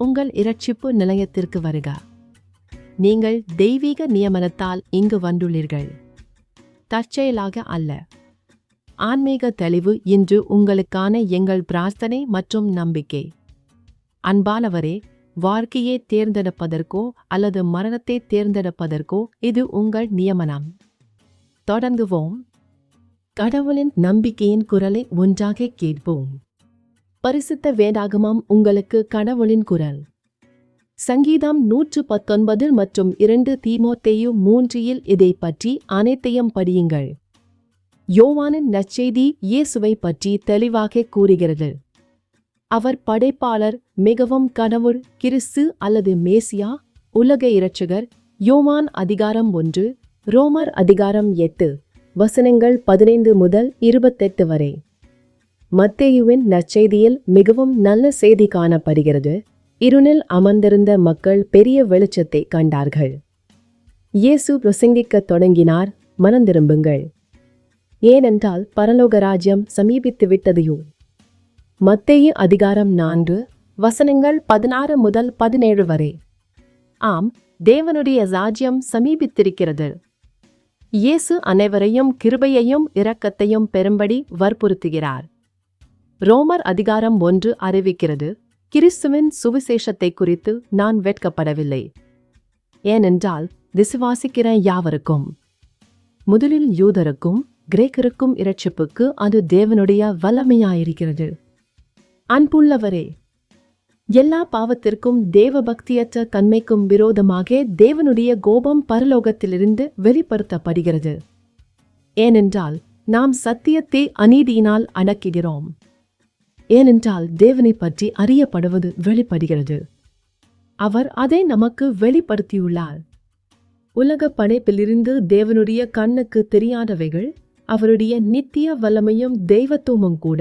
உங்கள் இரட்சிப்பு நிலையத்திற்கு வருக. நீங்கள் தெய்வீக நியமனத்தால் இங்கு வந்துள்ளீர்கள், தற்செயலாக அல்ல. ஆன்மீக தெளிவு இன்று உங்களுக்கான எங்கள் பிரார்த்தனை மற்றும் நம்பிக்கை. அன்பானவரே, வாழ்க்கையை தேர்ந்தெடுப்பதற்கோ அல்லது மரணத்தை தேர்ந்தெடுப்பதற்கோ இது உங்கள் நியமனம். தொடங்குவோம். கடவுளின் நம்பிக்கையின் குரலை ஒன்றாக கேட்போம். பரிசுத்த வேதாகமம் உங்களுக்கு கடவுளின் குரல். சங்கீதம் 119 மற்றும் 2 தீமோத்தேயு 3 இதை பற்றி அனைத்தையும் படியுங்கள். யோவானின் நற்செய்தி இயேசுவை பற்றி தெளிவாக கூறுகிறது. அவர் படைப்பாளர், மிகவும் கடவுள், கிறிஸ்து அல்லது மேசியா, உலக இரட்சகர். யோவான் அதிகாரம் 1, ரோமர் அதிகாரம் 8, வசனங்கள் 15 முதல் 28 வரை. மத்தேயுவின் நற்செய்தியில் மிகவும் நல்ல செய்தி காணப்படுகிறது. இருளில் அமர்ந்திருந்த மக்கள் பெரிய வெளிச்சத்தை கண்டார்கள். இயேசு பிரசங்கிக்கத் தொடங்கினார், மனந்திரும்புங்கள், ஏனென்றால் பரலோக ராஜ்யம் சமீபித்து விட்டதையோ. மத்தேயு அதிகாரம் 4, வசனங்கள் 16 முதல் 17 வரை. ஆம், தேவனுடைய ராஜ்யம் சமீபித்திருக்கிறது. இயேசு அனைவரையும் கிருபையையும் இரக்கத்தையும் பெறும்படி வற்புறுத்துகிறார். ரோமர் அதிகாரம் 1 அறிவிக்கிறது, கிறிஸ்துவின் சுவிசேஷத்தை குறித்து நான் வெட்கப்படவில்லை, ஏனென்றால் விசுவாசிக்கிற யாவருக்கும், முதலில் யூதருக்கும் கிரேக்கருக்கும் இரட்சிப்புக்கு அது தேவனுடைய வல்லமையாயிருக்கிறது. அன்புள்ளவரே, எல்லா பாவத்திற்கும் தேவபக்தியற்ற தன்மைக்கும் விரோதமாக தேவனுடைய கோபம் பரலோகத்திலிருந்து வெளிப்படுத்தப்படுகிறது. ஏனென்றால் நாம் சத்தியத்தை அநீதியினால் அடக்குகிறோம். ஏனென்றால் தேவனை பற்றி அறியப்படுவது வெளிப்படுகிறது. அவர் அதை நமக்கு வெளிப்படுத்தியுள்ளார். உலக படைப்பிலிருந்து தேவனுடைய கண்ணுக்கு தெரியாதவைகள், அவருடைய நித்திய வல்லமையும் தெய்வத்துவமும் கூட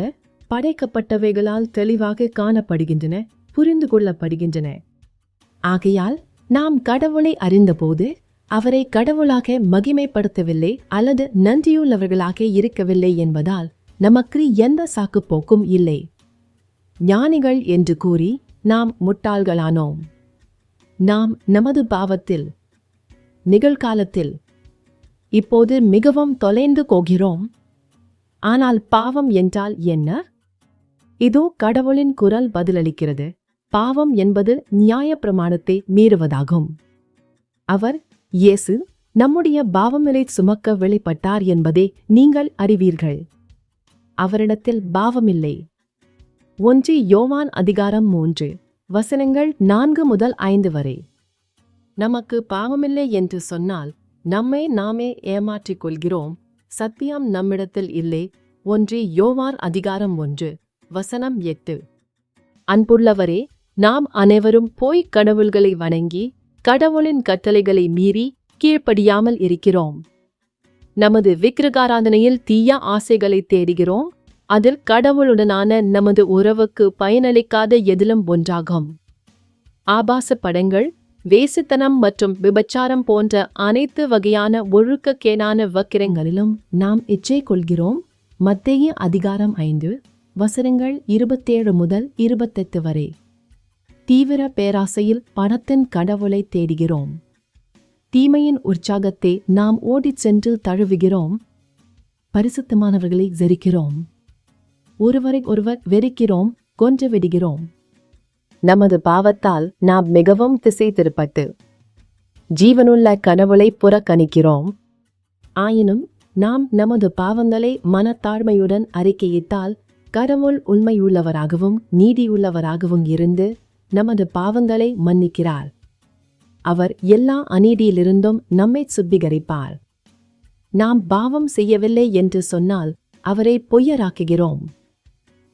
படைக்கப்பட்டவைகளால் தெளிவாக காணப்படுகின்றன, புரிந்து கொள்ளப்படுகின்றன. ஆகையால் நாம் கடவுளை அறிந்தபோது அவரை கடவுளாக மகிமைப்படுத்தவில்லை அல்லது நன்றியுள்ளவர்களாக இருக்கவில்லை என்பதால் நமக்கு எந்த சாக்குப்போக்கும் இல்லை. ஞானிகள் என்று கூறி நாம் முட்டாள்களானோம். நாம் நமது பாவத்தில், நிகழ்காலத்தில், இப்போது மிகவும் தொலைந்து போகிறோம். ஆனால் பாவம் என்றால் என்ன? இதோ கடவுளின் குரல் பதிலளிக்கிறது. பாவம் என்பது நியாயப்பிரமாணத்தை மீறுவதாகும். அவர், இயேசு, நம்முடைய பாவங்களை சுமக்க வெளிப்பட்டார் என்பதை நீங்கள் அறிவீர்கள். அவரிடத்தில் பாவமில்லை. 1 யோவான் அதிகாரம் 3, வசனங்கள் 4 முதல் 5 வரை. நமக்கு பாவமில்லை என்று சொன்னால் நம்மை நாமே ஏமாற்றிக் கொள்கிறோம், சத்தியம் நம்மிடத்தில் இல்லை. 1 யோவான் அதிகாரம் 1, வசனம் 8. அன்புள்ளவரே, நாம் அனைவரும் போய்க் கடவுள்களை வணங்கி கடவுளின் கட்டளைகளை மீறி கீழ்ப்படியாமல் இருக்கிறோம். நமது விக்கிரகாராதனையில் தீய ஆசைகளை தேடுகிறோம். அதில் கடவுளுடனான நமது உறவுக்கு பயனளிக்காத எதிலும் ஒன்றாகும். ஆபாச படங்கள், வேசித்தனம் மற்றும் விபச்சாரம் போன்ற அனைத்து வகையான ஒழுக்கக்கேடான வக்கிரங்களிலும் நாம் இச்சை கொள்கிறோம். மத்தேயு அதிகாரம் 5, வசனங்கள் 27 முதல் 28 வரை. தீவிர பேராசையில் பணத்தின் கடவுளை தேடுகிறோம். தீமையின் உற்சாகத்தை நாம் ஓடிச் சென்று தழுவுகிறோம். பரிசுத்தமானவர்களை ஜெரிக்கிறோம். ஒருவரை ஒருவர் வெறுக்கிறோம், கொன்று விடுகிறோம். நமது பாவத்தால் நாம் மிகவும் திசை திருப்பட்டு ஜீவனுள்ள கடவுளை புறக்கணிக்கிறோம். ஆயினும் நாம் நமது பாவங்களை மனத்தாழ்மையுடன் அறிக்கையிட்டால் கடவுள் உண்மையுள்ளவராகவும் நீதியுள்ளவராகவும் இருந்து நமது பாவங்களை மன்னிக்கிறார். அவர் எல்லா அநீதியிலிருந்தும் நம்மை சுத்திகரிப்பார். நாம் பாவம் செய்யவில்லை என்று சொன்னால் அவரை பொய்யராக்குகிறோம்.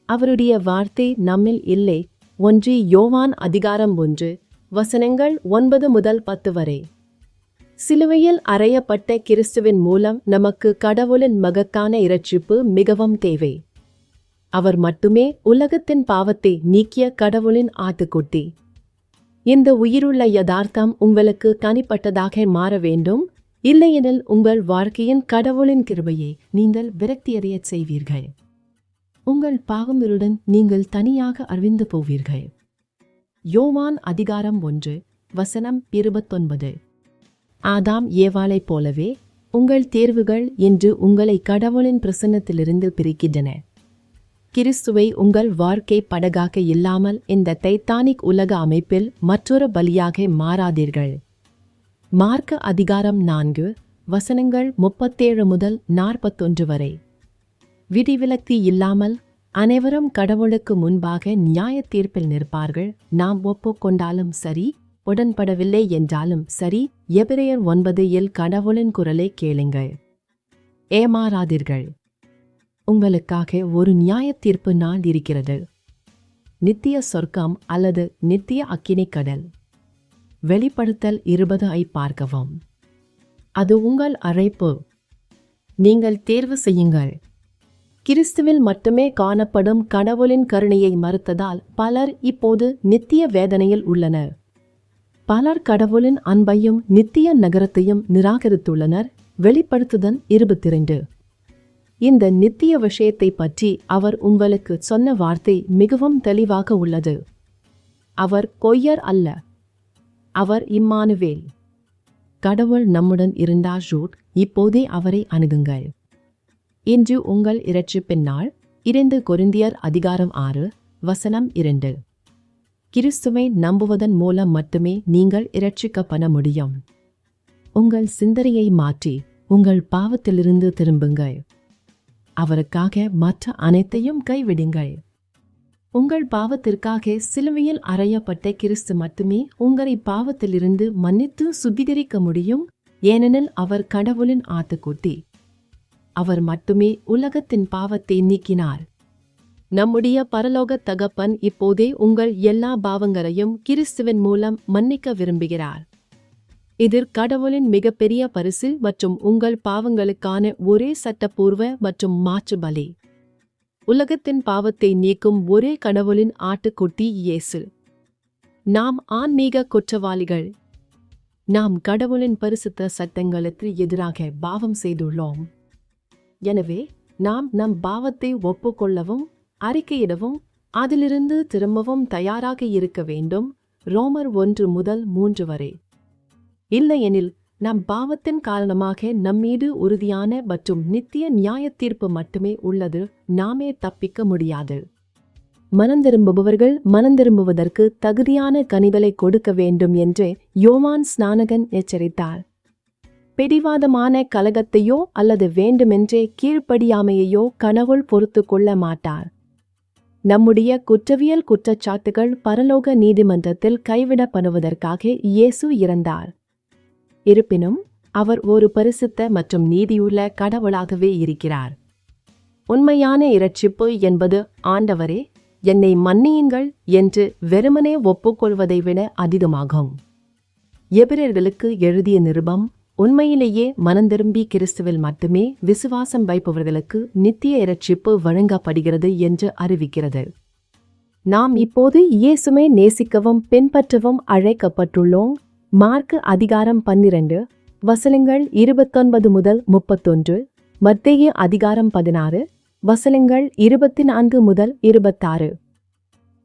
அவருடைய வார்த்தை நம்மில் இல்லை. 1 யோவான் அதிகாரம் 1, வசனங்கள் 9 முதல் 10 வரை. சிலுவையில் அறையப்பட்ட கிறிஸ்துவின் மூலம் நமக்கு கடவுளின் மகத்தான இரட்சிப்பு மிகவும் தேவை. அவர் மட்டுமே உலகத்தின் பாவத்தை நீக்கிய கடவுளின் ஆட்டுக்குட்டி. இந்த உயிருள்ள யதார்த்தம் உங்களுக்கு தனிப்பட்டதாக மாற வேண்டும். இல்லையெனில் உங்கள் வாழ்க்கையின் கடவுளின் கிருபையை நீங்கள் விரக்தியடையச் செய்வீர்கள். உங்கள் பாவங்களுடன் நீங்கள் தனியாக அறிந்து போவீர்கள். யோவான் அதிகாரம் 1 வசனம் 29. ஆதாம் ஏவாளைப் போலவே உங்கள் தேர்வுகள் இன்று உங்களை கடவுளின் பிரசன்னத்திலிருந்து பிரிக்கின்றன. கிறிஸ்துவை உங்கள் வாழ்க்கை படகாக இல்லாமல் இந்த டைட்டானிக் உலக அமைப்பில் மற்றொரு பலியாக மாறாதீர்கள். மார்க்கு அதிகாரம் 4 வசனங்கள் 37 முதல் 41 வரை. விதிவிலக்கு இல்லாமல் அனைவரும் கடவுளுக்கு முன்பாக நியாய தீர்ப்பில் நிற்பார்கள். நாம் ஒப்புக்கொண்டாலும் சரி, உடன்படவில்லை என்றாலும் சரி. எபிரேயர் 9 கடவுளின் குரலை கேளுங்கள். ஏமாறாதீர்கள். உங்களுக்காக ஒரு நியாய தீர்ப்பு நாள் இருக்கிறது. நித்திய சொர்க்கம் அல்லது நித்திய அக்கினி கடல். வெளிப்படுத்தல் 20 பார்க்கவும். அது உங்கள் அழைப்பு. நீங்கள் தேர்வு செய்யுங்கள். கிறிஸ்துவில் மட்டுமே காணப்படும் கடவுளின் கருணையை மறுத்ததால் பலர் இப்போது நித்திய வேதனையில் உள்ளனர். பலர் கடவுளின் அன்பையும் நித்திய நகரத்தையும் நிராகரித்துள்ளனர். வெளிப்படுத்துதல் 22. இந்த நித்திய விஷயத்தை பற்றி அவர் உங்களுக்கு சொன்ன வார்த்தை மிகவும் தெளிவாக உள்ளது. அவர் கொய்யர் அல்ல, அவர் இம்மானுவேல். கடவுள் நம்முடன் இருந்தார். இப்போதே அவரை அணுகுங்கள். இன்று உங்கள் இரட்சிப்பின் நாள். 2 கொரிந்தியர் அதிகாரம் 6 வசனம் 2. கிறிஸ்துவை நம்புவதன் மூலம் மட்டுமே நீங்கள் இரட்சிக்கப்பட முடியும். உங்கள் சிந்தனையை மாற்றி உங்கள் பாவத்திலிருந்து திரும்புங்கள். அவருக்காக மற்ற அனைத்தையும் கைவிடுங்கள். உங்கள் பாவத்திற்காக சிலுவையில் அறையப்பட்ட கிறிஸ்து மட்டுமே உங்களை பாவத்திலிருந்து மன்னித்து சுத்திகரிக்க முடியும். ஏனெனில் அவர் கடவுளின் ஆட்டுக்குட்டி. அவர் மட்டுமே உலகத்தின் பாவத்தை நீக்கினார். நம்முடைய பரலோக தகப்பன் இப்போதே உங்கள் எல்லா பாவங்களையும் கிறிஸ்துவின் மூலம் மன்னிக்க விரும்புகிறார். இது கடவுளின் மிகப்பெரிய பரிசு மற்றும் உங்கள் பாவங்களுக்கான ஒரே சட்டப்பூர்வ மற்றும் மாற்று பலி. உலகத்தின் பாவத்தை நீக்கும் ஒரே கடவுளின் ஆட்டுக்குட்டி இயேசு. நாம் ஆன்மீக குற்றவாளிகள். நாம் கடவுளின் பரிசுத்த சட்டங்களுக்கு எதிராக பாவம் செய்துள்ளோம். எனவே நாம் நம் பாவத்தை ஒப்புக்கொள்ளவும் அறிக்கையிடவும் அதிலிருந்து திரும்பவும் தயாராக இருக்க வேண்டும். ரோமர் 1 முதல் 3 வரை. இல்லையெனில் நம் பாவத்தின் காரணமாக நம்மீது உறுதியான மற்றும் நித்திய நியாய தீர்ப்பு மட்டுமே உள்ளது. நாமே தப்பிக்க முடியாது. மனந்திரும்புபவர்கள் மனந்திரும்புவதற்கு தகுதியான கனிகளை கொடுக்க வேண்டும் என்று யோவான் ஸ்நானகன் எச்சரித்தார். பிடிவாதமான கலகத்தையோ அல்லது வேண்டுமென்றே கீழ்ப்படியாமையையோ கடவுள் பொறுத்து கொள்ள மாட்டார். நம்முடைய குற்றவியல் குற்றச்சாட்டுகள் பரலோக நீதிமன்றத்தில் கைவிடப்படுவதற்காக இயேசு இறந்தார். இருப்பினும் அவர் ஒரு பரிசுத்த மற்றும் நீதியுள்ள கடவுளாகவே இருக்கிறார். உண்மையான இரட்சிப்பு என்பது ஆண்டவரே என்னை மன்னியுங்கள் என்று வெறுமனே ஒப்புக்கொள்வதை விட அதிகமாகும். எபிரேயர்களுக்கு எழுதிய நிருபம் உண்மையிலேயே மனந்திரும்பி கிறிஸ்துவில் மட்டுமே விசுவாசம் வைப்பவர்களுக்கு நித்திய இரட்சிப்பு வழங்கப்படுகிறது என்று அறிவிக்கிறது. நாம் இப்போது இயேசுவை நேசிக்கவும் பின்பற்றவும் அழைக்கப்பட்டுள்ளோம். மார்க்கு அதிகாரம் 12 வசனங்கள் 29 முதல் 31. மத்தேயு அதிகாரம் 16 வசனங்கள் 24 முதல் 26.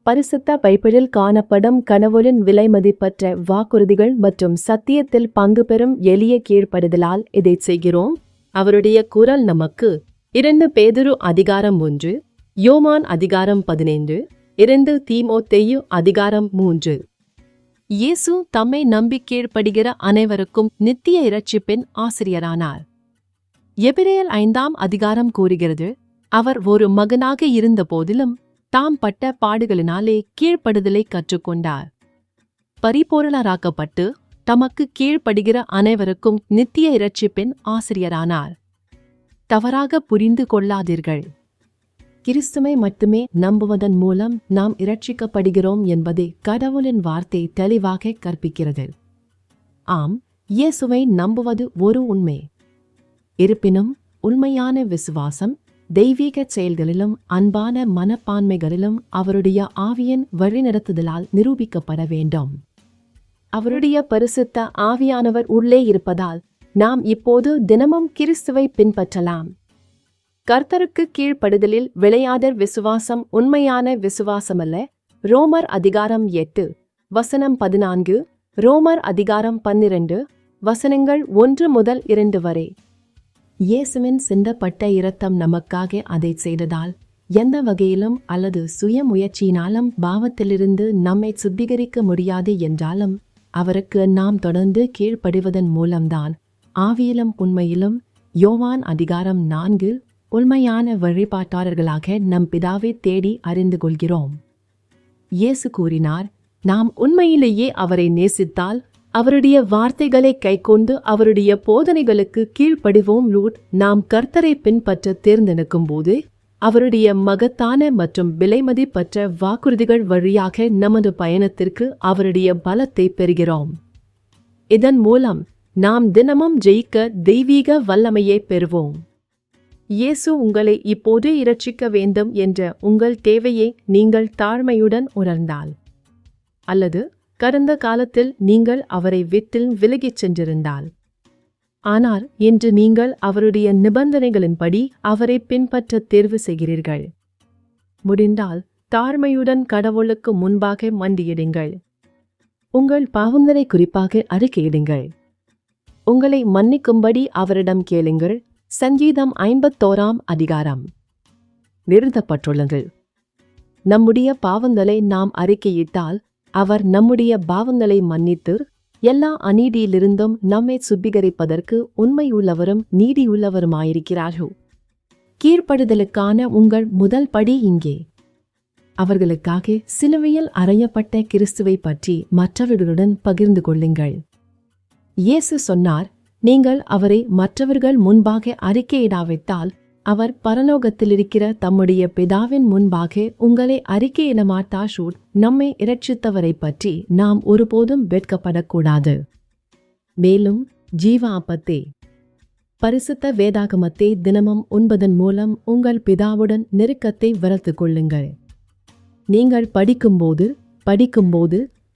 பரிசுத்த பைபிளில் காணப்படும் கடவுளின் விலைமதிப்பற்ற வாக்குறுதிகள் மற்றும் சத்தியத்தில் பங்கு பெறும் எளிய கீழ்ப்படுதலால் இதை செய்கிறோம். அவருடைய குரல் நமக்கு 2 பேதுரு அதிகாரம் 1, யோவான் அதிகாரம் 15, 2 தீமோத்தேயு அதிகாரம் 3. இயேசு தம்மை நம்பி கீழ்ப்படுகிற அனைவருக்கும் நித்திய இரட்சிப்பின் ஆசிரியரானார். எபிரேயர் 5 அதிகாரம் கூறுகிறது, அவர் ஒரு மகனாக இருந்த போதிலும் தாம் பட்ட பாடுகளினாலே கீழ்ப்படுதலை கற்றுக்கொண்டார். பரிபூரணராக்கப்பட்டு தமக்கு கீழ்ப்படுகிற அனைவருக்கும் நித்திய இரட்சிப்பின் ஆசிரியரானார். தவறாக புரிந்து கொள்ளாதீர்கள். கிறிஸ்துவை மட்டுமே நம்புவதன் மூலம் நாம் இரட்சிக்கப்படுகிறோம் என்பதை கடவுளின் வார்த்தை தெளிவாக கற்பிக்கிறது. ஆம், இயேசுவை நம்புவது ஒரு உண்மை. இருப்பினும் உண்மையான விசுவாசம் தெய்வீக செயல்களிலும் அன்பான மனப்பான்மைகளிலும் அவருடைய ஆவியின் வழிநடத்துதலால் நிரூபிக்கப்பட வேண்டும். அவருடைய பரிசுத்த ஆவியானவர் உள்ளே இருப்பதால் நாம் இப்போது தினமும் கிறிஸ்துவை பின்பற்றலாம். கர்த்தருக்கு கீழ்ப்படுதலில் விளையாதர் விசுவாசம் உண்மையான விசுவாசமல்ல. ரோமர் அதிகாரம் 8 வசனம் 14, ரோமர் அதிகாரம் 12, வசனங்கள் 1 முதல் 2 வரை. இயேசுவின் சிந்தப்பட்ட இரத்தம் நமக்காக அதை செய்ததால் எந்த வகையிலும் அல்லது சுய முயற்சியினாலும் பாவத்திலிருந்து நம்மை சுத்திகரிக்க முடியாது என்றாலும் அவருக்கு நாம் தொடர்ந்து கீழ்ப்படிவதன் மூலம்தான் ஆவியிலும் உண்மையிலும் யோவான் அதிகாரம் 4 உண்மையான வழிபாட்டாளர்களாக நம் பிதாவை தேடி அறிந்து கொள்கிறோம். இயேசு கூறினார், நாம் உண்மையிலேயே அவரை நேசித்தால் அவருடைய வார்த்தைகளை கைக்கொண்டு அவருடைய போதனைகளுக்கு கீழ்ப்படிவோம். நாம் கர்த்தரை பின்பற்ற தேர்ந்தெடுக்கும் போது அவருடைய மகத்தான மற்றும் விலைமதிப்பற்ற வாக்குறுதிகள் வழியாக நமது பயணத்திற்கு அவருடைய பலத்தை பெறுகிறோம். இதன் மூலம் நாம் தினமும் ஜெயிக்க தெய்வீக வல்லமையை பெறுவோம். இயேசு உங்களை இப்போது இரட்சிக்க வேண்டும் என்ற உங்கள் தேவையை நீங்கள் தாழ்மையுடன் உணர்ந்தால், அல்லது கடந்த காலத்தில் நீங்கள் அவரை விட்டு விலகிச் சென்றிருந்தால், ஆனால் இன்று நீங்கள் அவருடைய நிபந்தனைகளின்படி அவரை பின்பற்ற தேர்வு செய்கிறீர்கள், முடிந்தால் தாழ்மையுடன் கடவுளுக்கு முன்பாக மண்டியிடுங்கள். உங்கள் பாவங்களை குறிப்பாக அறிக்கையிடுங்கள். உங்களை மன்னிக்கும்படி அவரிடம் கேளுங்கள். சங்கீதம் 51 அதிகாரம் நிறுத்தப்பட்டுள்ளது. நம்முடைய பாவங்களை நாம் அறிக்கையிட்டால் அவர் நம்முடைய பாவங்களை மன்னித்து எல்லா அநீதியிலிருந்தும் நம்மை சுத்திகரிப்பதற்கு உண்மையுள்ளவரும் நீதியுள்ளவருமாயிருக்கிறார்கள். கீழ்ப்படுதலுக்கான உங்கள் முதல் படி இங்கே. அவர்களுக்காக சிலுவையில் அறையப்பட்ட கிறிஸ்துவை பற்றி மற்றவர்களுடன் பகிர்ந்து கொள்ளுங்கள். இயேசு சொன்னார், நீங்கள் அவரை மற்றவர்கள் முன்பாக அறிக்கையிடாவிட்டால் அவர் பரலோகத்திலிருக்கிற தம்முடைய பிதாவின் முன்பாக உங்களை அறிக்கையிட மாட்டார். நம்மை இரட்சித்தவரை பற்றி நாம் ஒருபோதும் வெட்கப்படக்கூடாது. மேலும் ஜீவ அப்பத்தை, பரிசுத்த வேதாகமத்தை தினமும் உண்பதன் மூலம் உங்கள் பிதாவுடன் நெருக்கத்தை வளர்த்துக் கொள்ளுங்கள். நீங்கள் படிக்கும்போது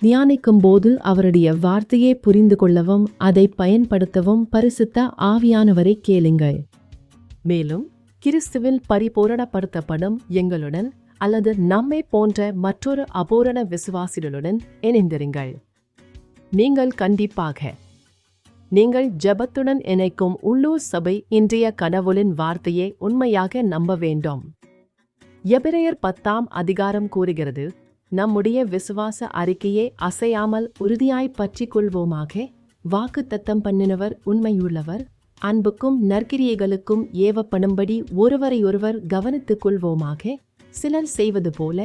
தியானிக்கும்போது அவருடைய வார்த்தையை புரிந்து கொள்ளவும் அதை பயன்படுத்தவும் பரிசுத்த ஆவியானவரை கேளுங்கள். மேலும் கிறிஸ்துவில் பரிபூரணப்படுத்தப்படும் எங்களுடன் அல்லது நம்மை போன்ற மற்றொரு அபூரண விசுவாசிகளுடன் இணைந்திருங்கள். நீங்கள் ஜெபத்துடன் இணைக்கும் உள்ளூர் சபை இன்றைய கடவுளின் வார்த்தையை உண்மையாக நம்ப வேண்டும். எபிரேயர் 10 அதிகாரம் கூறுகிறது, நம்முடைய விசுவாச அறிக்கையை அசையாமல் உறுதியாய் பற்றிக் கொள்வோமாக. வாக்குத்தத்தம் பண்ணினவர் உண்மையுள்ளவர். அன்புக்கும் நற்கிரியைகளுக்கும் ஏவப்படும்படி ஒருவரையொருவர் கவனித்துக் கொள்வோமாக. சிலர் செய்வது போல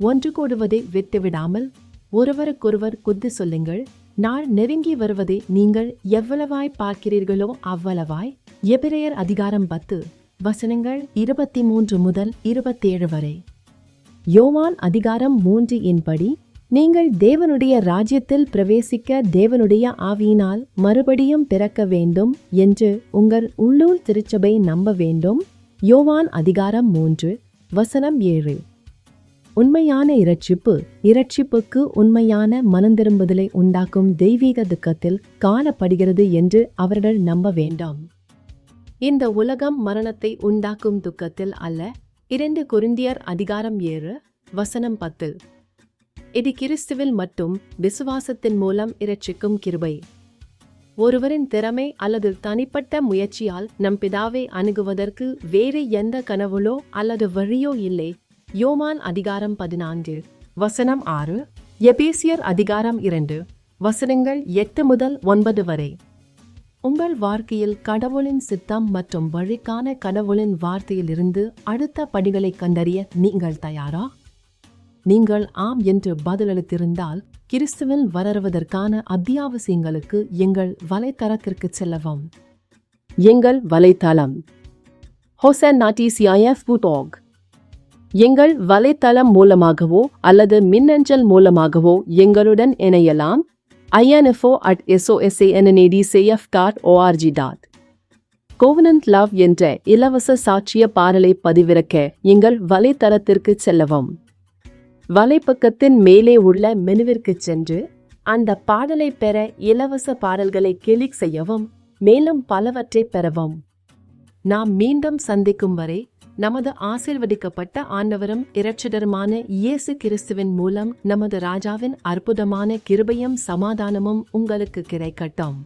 ஒன்று கூடுவதை விட்டுவிடாமல் ஒருவருக்கொருவர் குத்து சொல்லுங்கள். நாள் நெருங்கி வருவதை நீங்கள் எவ்வளவாய் பார்க்கிறீர்களோ அவ்வளவாய். எபிரேயர் அதிகாரம் 10 வசனங்கள் 23 முதல் 27 வரை. யோவான் அதிகாரம் 3 இன்படி, நீங்கள் தேவனுடைய ராஜ்யத்தில் பிரவேசிக்க தேவனுடைய ஆவியினால் மறுபடியும் பிறக்க வேண்டும் என்று உங்கள் உள்ளூர் திருச்சபை நம்ப வேண்டும். யோவான் அதிகாரம் 3 வசனம் 7. உண்மையான இரட்சிப்புக்கு உண்மையான மனந்திரும்புதலை உண்டாக்கும் தெய்வீக துக்கத்தில் காணப்படுகிறது என்று அவர்கள் நம்ப வேண்டும். இந்த உலகம் மரணத்தை உண்டாக்கும் துக்கத்தில் அல்ல. 2 கொரிந்தியர் அதிகாரம் 7 வசனம் 10. இது கிறிஸ்துவில் மட்டும் விசுவாசத்தின் மூலம் இரட்சிக்கும் கிருபை. ஒருவரின் திறமை அல்லது தனிப்பட்ட முயற்சியால் நம் பிதாவை அணுகுவதற்கு வேறு எந்த கனவுலோ அல்லது வழியோ இல்லை. யோவான் அதிகாரம் 14 வசனம் 6, எபேசியர் அதிகாரம் 2 வசனங்கள் 8 முதல் 9 வரை. உங்கள் வாழ்க்கையில் கடவுளின் சித்தம் மற்றும் வழிக்கான கடவுளின் வார்த்தையிலிருந்து அடுத்த படிகளை கண்டறிய நீங்கள் தயாரா? நீங்கள் ஆம் என்று பதிலளித்திருந்தால் கிறிஸ்துவில் வளருவதற்கான அத்தியாவசியங்களுக்கு எங்கள் வலைத்தளத்திற்கு செல்லவும். எங்கள் வலைத்தளம் hosannatisif.org. எங்கள் வலைத்தளம் மூலமாகவோ அல்லது மின்னஞ்சல் மூலமாகவோ எங்களுடன் இணையலாம். info@sosannadsaf.org. கோவனன்ட் லவ் என்ற இலவச சாட்சிய பாடலை பதிவிறக்க எங்கள் வலைத்தளத்திற்கு செல்லவும். வலைப்பக்கத்தின் மேலே உள்ள மெனுவிற்கு சென்று அந்த பாடலை பெற இலவச பாடல்களை கிளிக் செய்யவும். மேலும் பலவற்றை பெறவும். நாம் மீண்டும் சந்திக்கும் வரை நமது ஆசீர்வதிக்கப்பட்ட ஆண்டவரும் இரட்சகருமான இயேசு கிறிஸ்துவின் மூலம் நமது ராஜாவின் அற்புதமான கிருபையும் சமாதானமும் உங்களுக்கு கிடைக்கட்டும்.